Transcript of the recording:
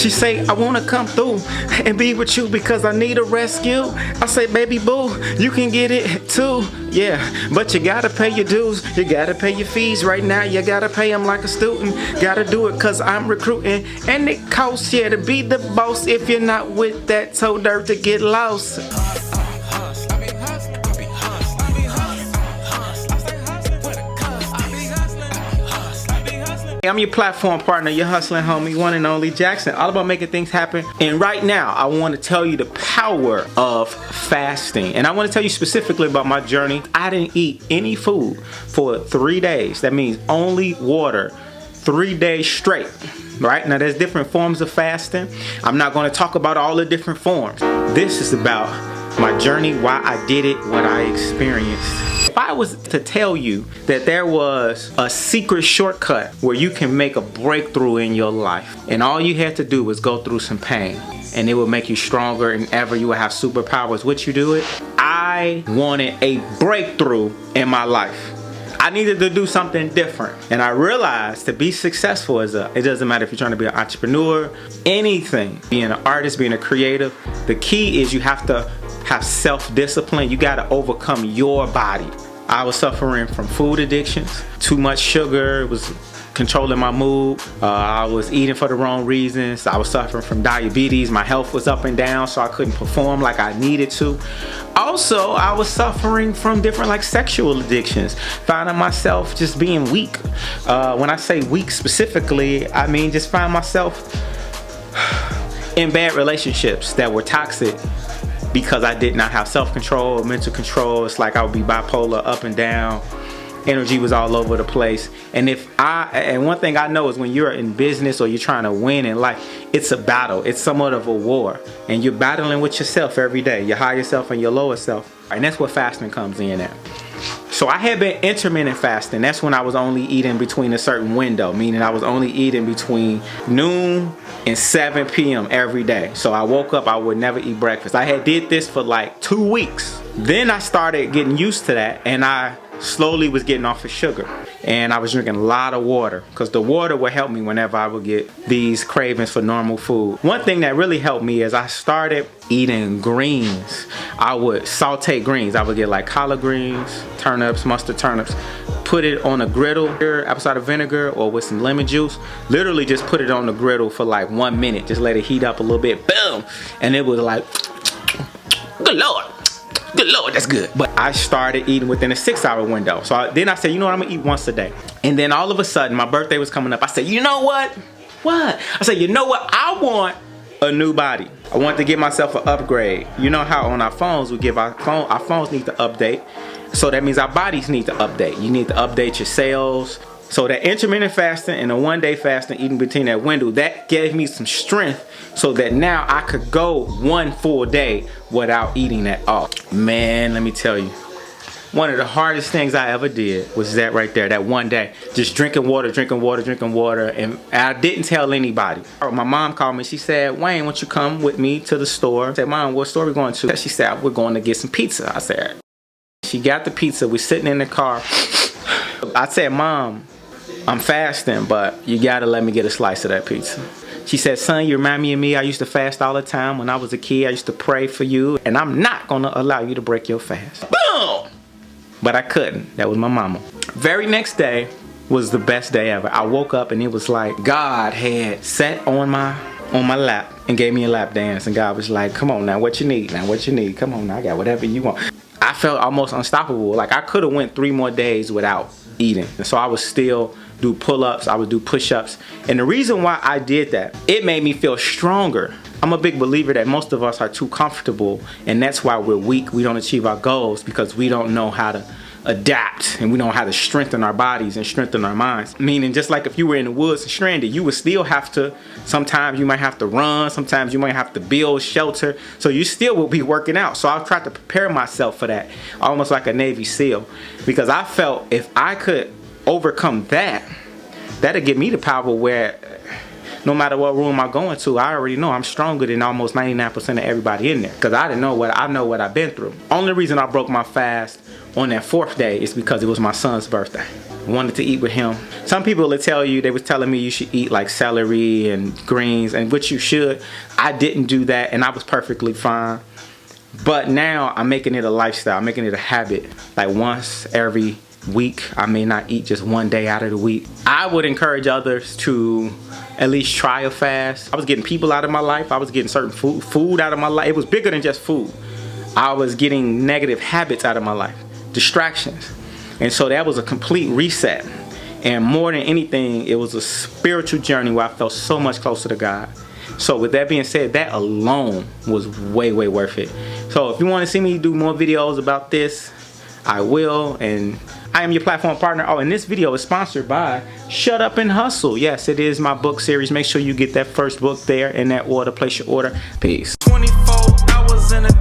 She say, I wanna come through and be with you because I need a rescue. I say, baby boo, you can get it too. Yeah, but you gotta pay your dues, you gotta pay your fees right now, you gotta pay them like a student. Gotta do it cause I'm recruiting, and it costs, yeah, to be the boss. If you're not with that toe dirt, to get lost. I'm your platform partner, your hustling homie, one and only Jackson, all about making things happen. And right now, I want to tell you the power of fasting. And I want to tell you specifically about my journey. I didn't eat any food for 3 days. That means only water, 3 days straight. Right? Now, there's different forms of fasting. I'm not going to talk about all the different forms. This is about my journey, why I did it, what I experienced. If I was to tell you that there was a secret shortcut where you can make a breakthrough in your life, and all you had to do was go through some pain, and it would make you stronger and ever you would have superpowers, would you do it? I wanted a breakthrough in my life. I needed to do something different. And I realized to be successful it doesn't matter if you're trying to be an entrepreneur, anything, being an artist, being a creative, the key is you have to have self-discipline. You got to overcome your body. I was suffering from food addictions, too much sugar, it was controlling my mood. I was eating for the wrong reasons. I was suffering from diabetes. My health was up and down, so I couldn't perform like I needed to. Also, I was suffering from different like sexual addictions, finding myself just being weak. When I say weak specifically, I mean just find myself in bad relationships that were toxic because I did not have self-control, mental control. It's like I would be bipolar, up and down. Energy was all over the place. And one thing I know is when you're in business or you're trying to win in life, it's a battle. It's somewhat of a war. And you're battling with yourself every day, your higher self and your lower self. And that's what fasting comes in at. So I had been intermittent fasting. That's when I was only eating between a certain window, meaning I was only eating between noon and 7 p.m. every day. So I woke up, I would never eat breakfast. I had did this for like 2 weeks. Then I started getting used to that, and I slowly was getting off of sugar, and I was drinking a lot of water because the water would help me whenever I would get these cravings for normal food. One thing that really helped me is I started eating greens. I would saute greens. I would get like collard greens, turnips, mustard turnips, put it on a griddle, apple cider vinegar or with some lemon juice. Literally just put it on the griddle for like 1 minute. Just let it heat up a little bit, boom, and it was like, good Lord. Good Lord, that's good. But I started eating within a 6-hour window. So then I said, you know what, I'm gonna eat once a day. And then all of a sudden, my birthday was coming up. I said, you know what? What? I said, you know what? I want a new body. I want to give myself an upgrade. You know how on our phones, our phones need to update. So that means our bodies need to update. You need to update your cells. So that intermittent fasting and a 1-day fasting, eating between that window, that gave me some strength so that now I could go 1 full day without eating at all. Man, let me tell you, one of the hardest things I ever did was that right there, that 1 day. Just drinking water, and I didn't tell anybody. My mom called me, she said, Wayne, won't you come with me to the store? I said, Mom, what store are we going to? She said, we're going to get some pizza. I said, she got the pizza, we're sitting in the car. I said, Mom, I'm fasting, but you gotta let me get a slice of that pizza. She said, son, you remind me of me. I used to fast all the time when I was a kid. I used to pray for you, and I'm not gonna allow you to break your fast. Boom! But I couldn't. That was my mama. Very next day was the best day ever. I woke up and it was like God had sat on my lap and gave me a lap dance, and God was like, come on now, what you need? Now, what you need? Come on now, I got whatever you want. I felt almost unstoppable. Like I could have went 3 more days without eating. And so I would still do pull-ups, I would do push-ups. And the reason why I did that, it made me feel stronger. I'm a big believer that most of us are too comfortable, and that's why we're weak. We don't achieve our goals because we don't know how to adapt, and we know how to strengthen our bodies and strengthen our minds. Meaning, just like if you were in the woods and stranded, you would still have to, sometimes you might have to run, sometimes you might have to build shelter, so you still will be working out. So I tried to prepare myself for that, almost like a Navy SEAL, because I felt if I could overcome that, that'd give me the power where no matter what room I go into, I already know I'm stronger than almost 99% of everybody in there. Because I know what I've been through. Only reason I broke my fast on that 4th day is because it was my son's birthday. Wanted to eat with him. Some people will tell you, they was telling me you should eat like celery and greens, and which you should. I didn't do that, and I was perfectly fine. But now I'm making it a lifestyle. I'm making it a habit. Like once every week, I may not eat just one day out of the week. I would encourage others to at least try a fast. I was getting people out of my life. I was getting certain food out of my life. It was bigger than just food. I was getting negative habits out of my life, distractions. And so that was a complete reset. And more than anything, it was a spiritual journey where I felt so much closer to God. So with that being said, that alone was way, way worth it. So if you want to see me do more videos about this, I will. And I am your platform partner. Oh, and this video is sponsored by Shut Up and Hustle. Yes, it is my book series. Make sure you get that first book there in that order. Place your order. Peace. 24 hours in a